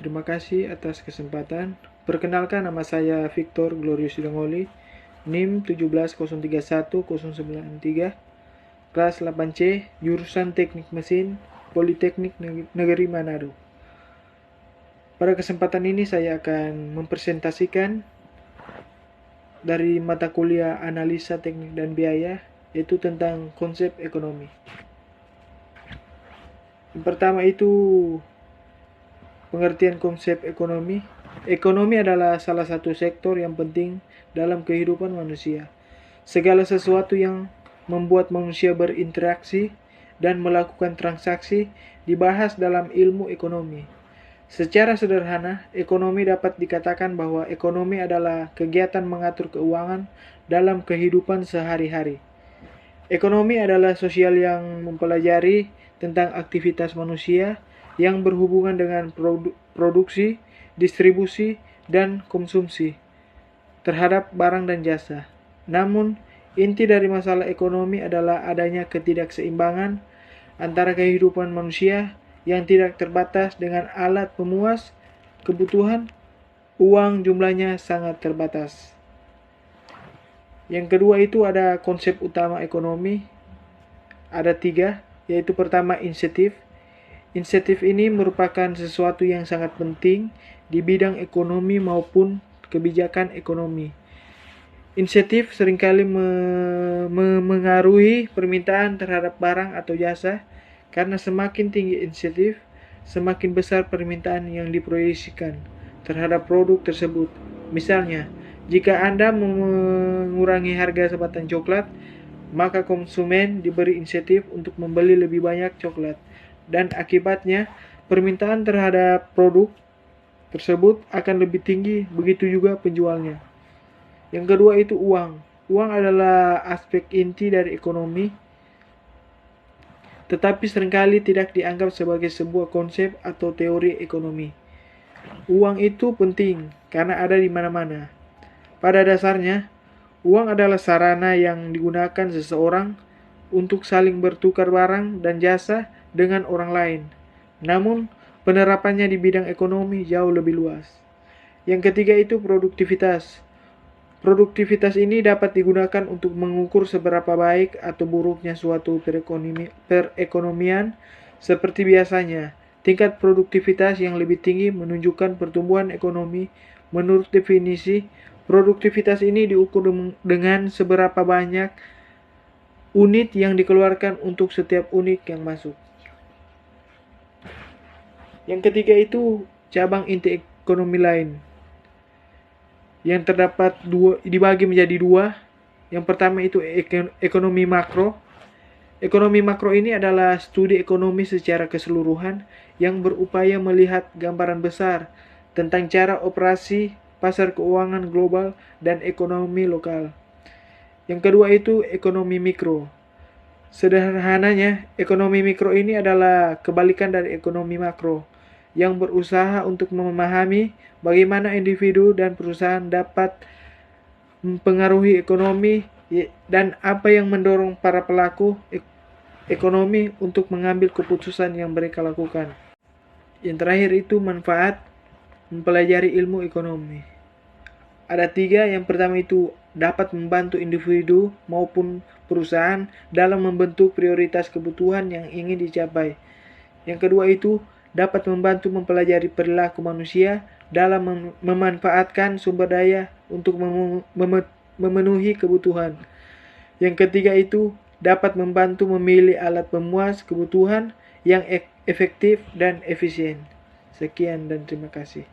Terima kasih atas kesempatan. Perkenalkan, nama saya Victor Glorius Dongoli, NIM 17031-093, kelas 8C, jurusan Teknik Mesin, Politeknik Negeri Manado. Pada kesempatan ini saya akan mempresentasikan dari mata kuliah Analisa Teknik dan Biaya, yaitu tentang konsep ekonomi. Yang pertama itu pengertian konsep ekonomi. Ekonomi adalah salah satu sektor yang penting dalam kehidupan manusia. Segala sesuatu yang membuat manusia berinteraksi dan melakukan transaksi dibahas dalam ilmu ekonomi. Secara sederhana, ekonomi dapat dikatakan bahwa ekonomi adalah kegiatan mengatur keuangan dalam kehidupan sehari-hari. Ekonomi adalah sosial yang mempelajari tentang aktivitas manusia yang berhubungan dengan produksi, distribusi, dan konsumsi terhadap barang dan jasa. Namun, inti dari masalah ekonomi adalah adanya ketidakseimbangan antara kehidupan manusia yang tidak terbatas dengan alat pemuas kebutuhan. Uang jumlahnya sangat terbatas. Yang kedua itu ada konsep utama ekonomi. Ada 3, yaitu pertama insentif. Insentif ini merupakan sesuatu yang sangat penting di bidang ekonomi maupun kebijakan ekonomi. Insentif seringkali mengaruhi permintaan terhadap barang atau jasa, karena semakin tinggi insentif, semakin besar permintaan yang diproyeksikan terhadap produk tersebut. Misalnya, jika Anda mengurangi harga sebatang coklat, maka konsumen diberi insentif untuk membeli lebih banyak coklat, dan akibatnya permintaan terhadap produk tersebut akan lebih tinggi, begitu juga penjualnya. Yang kedua itu uang. Uang adalah aspek inti dari ekonomi, tetapi seringkali tidak dianggap sebagai sebuah konsep atau teori ekonomi. Uang itu penting karena ada di mana-mana. Pada dasarnya, uang adalah sarana yang digunakan seseorang untuk saling bertukar barang dan jasa dengan orang lain. Namun, penerapannya di bidang ekonomi jauh lebih luas. Yang ketiga itu produktivitas. Produktivitas ini dapat digunakan untuk mengukur seberapa baik atau buruknya suatu perekonomian. Seperti biasanya, tingkat produktivitas yang lebih tinggi menunjukkan pertumbuhan ekonomi. Menurut definisi, produktivitas ini diukur dengan seberapa banyak unit yang dikeluarkan untuk setiap unit yang masuk. Yang ketiga itu cabang inti ekonomi lain, yang terdapat dibagi menjadi 2. Yang pertama itu ekonomi makro. Ekonomi makro ini adalah studi ekonomi secara keseluruhan yang berupaya melihat gambaran besar tentang cara operasi pasar keuangan global dan ekonomi lokal. Yang kedua itu ekonomi mikro. Sederhananya, ekonomi mikro ini adalah kebalikan dari ekonomi makro, yang berusaha untuk memahami bagaimana individu dan perusahaan dapat mempengaruhi ekonomi dan apa yang mendorong para pelaku ekonomi untuk mengambil keputusan yang mereka lakukan. Yang terakhir itu manfaat mempelajari ilmu ekonomi. Ada 3. Yang pertama itu dapat membantu individu maupun perusahaan dalam membentuk prioritas kebutuhan yang ingin dicapai. Yang kedua itu dapat membantu mempelajari perilaku manusia dalam memanfaatkan sumber daya untuk memenuhi kebutuhan. Yang ketiga itu dapat membantu memilih alat pemuas kebutuhan yang efektif dan efisien. Sekian dan terima kasih.